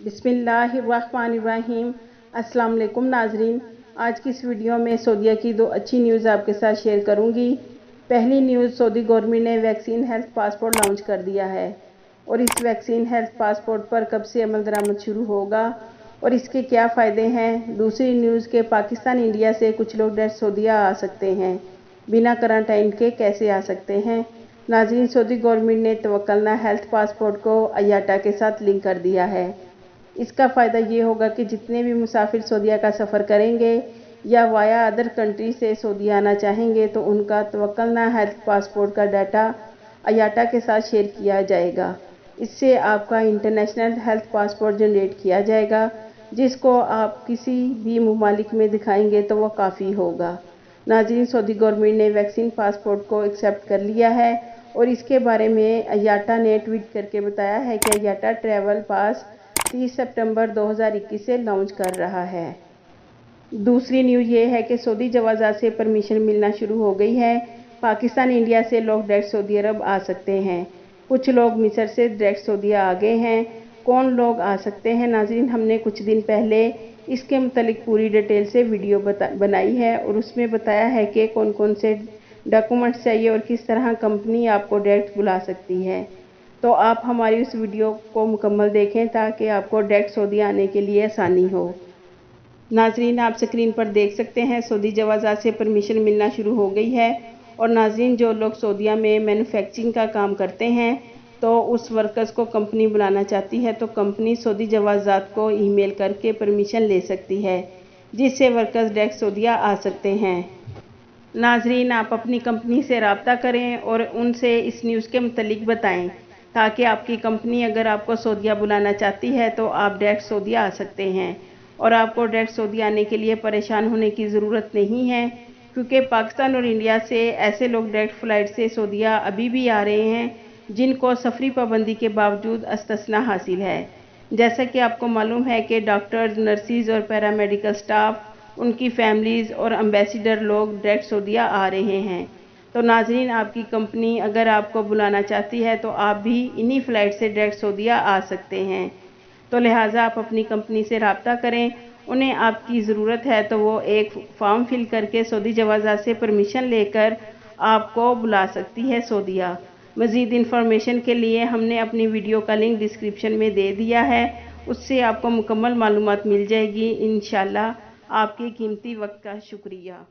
बिस्मिल्लाहिर्रहमानिर्रहीम। अस्सलाम वालेकुम नाजरीन, आज की इस वीडियो में सऊदीया की दो अच्छी न्यूज़ आपके साथ शेयर करूंगी। पहली न्यूज़, सऊदी गवर्नमेंट ने वैक्सीन हेल्थ पासपोर्ट लॉन्च कर दिया है और इस वैक्सीन हेल्थ पासपोर्ट पर कब से अमल दरामद शुरू होगा और इसके क्या फ़ायदे हैं। दूसरी न्यूज़ के पाकिस्तान इंडिया से कुछ लोग डायरेक्ट सऊदीया आ सकते हैं, बिना क्वारंटाइन के कैसे आ सकते हैं। नाज़रीन, सऊदी गवर्नमेंट ने तवक्कलना हेल्थ पासपोर्ट को अयाटा के साथ लिंक कर दिया है। इसका फ़ायदा ये होगा कि जितने भी मुसाफिर सऊदीया का सफ़र करेंगे या वाया अदर कंट्री से सऊदीया आना चाहेंगे तो उनका तवक्कलना हेल्थ पासपोर्ट का डाटा अयाटा के साथ शेयर किया जाएगा। इससे आपका इंटरनेशनल हेल्थ पासपोर्ट जनरेट किया जाएगा, जिसको आप किसी भी ममालिक में दिखाएंगे तो वो काफ़ी होगा। नाज़रीन, सऊदी गवर्नमेंट ने वैक्सीन पासपोर्ट को एक्सेप्ट कर लिया है और इसके बारे में अयाटा ने ट्वीट करके बताया है कि अयाटा ट्रैवल पास 30 सितंबर 2021 से लॉन्च कर रहा है। दूसरी न्यूज़ ये है कि सऊदी जवाज़ात से परमिशन मिलना शुरू हो गई है। पाकिस्तान इंडिया से लोग डायरेक्ट सऊदी अरब आ सकते हैं। कुछ लोग मिस्र से डायरेक्ट सऊदीया आ गए हैं। कौन लोग आ सकते हैं नाज़रीन, हमने कुछ दिन पहले इसके मुतालिक पूरी डिटेल से वीडियो बनाई है और उसमें बताया है कि कौन कौन से डॉक्यूमेंट्स चाहिए और किस तरह कंपनी आपको डायरेक्ट बुला सकती है। तो आप हमारी उस वीडियो को मुकम्मल देखें ताकि आपको डायरेक्ट सऊदीया आने के लिए आसानी हो। नाज़रीन, आप स्क्रीन पर देख सकते हैं सऊदी जवाज़ात से परमिशन मिलना शुरू हो गई है। और नाज़रीन, जो लोग सऊदीया में मैन्युफैक्चरिंग का काम करते हैं तो उस वर्कर्स को कंपनी बुलाना चाहती है तो कंपनी सऊदी जवाज़ात को ईमेल करके परमिशन ले सकती है, जिससे वर्कर्स डायरेक्ट सऊदीया आ सकते हैं। नाज़रीन, आप अपनी कंपनी से रब्ता करें और उनसे इस न्यूज़ के मुतालिक बताएं ताकि आपकी कंपनी अगर आपको सऊदीया बुलाना चाहती है तो आप डायरेक्ट सऊदीया आ सकते हैं और आपको डायरेक्ट सऊदीया आने के लिए परेशान होने की ज़रूरत नहीं है, क्योंकि पाकिस्तान और इंडिया से ऐसे लोग डायरेक्ट फ़्लाइट से सऊदीया अभी भी आ रहे हैं जिनको सफरी पाबंदी के बावजूद इस्तिस्ना हासिल है। जैसा कि आपको मालूम है कि डॉक्टर्स, नर्सिस और पैरामेडिकल स्टाफ, उनकी फैमिलीज़ और एम्बेसडर लोग डायरेक्ट सऊदीया आ रहे हैं। तो नाज़रीन, आपकी कंपनी अगर आपको बुलाना चाहती है तो आप भी इन्हीं फ़्लाइट से डायरेक्ट सऊदीया आ सकते हैं। तो लिहाजा आप अपनी कंपनी से रब्ता करें। उन्हें आपकी ज़रूरत है तो वो एक फॉर्म फिल करके सऊदी जवाज़ात से परमिशन लेकर आपको बुला सकती है सऊदीया। मज़ीद इन्फॉर्मेशन के लिए हमने अपनी वीडियो का लिंक डिस्क्रिप्शन में दे दिया है, उससे आपको मुकम्मल मालूमात मिल जाएगी इंशाल्लाह। आपके कीमती वक्त का शुक्रिया।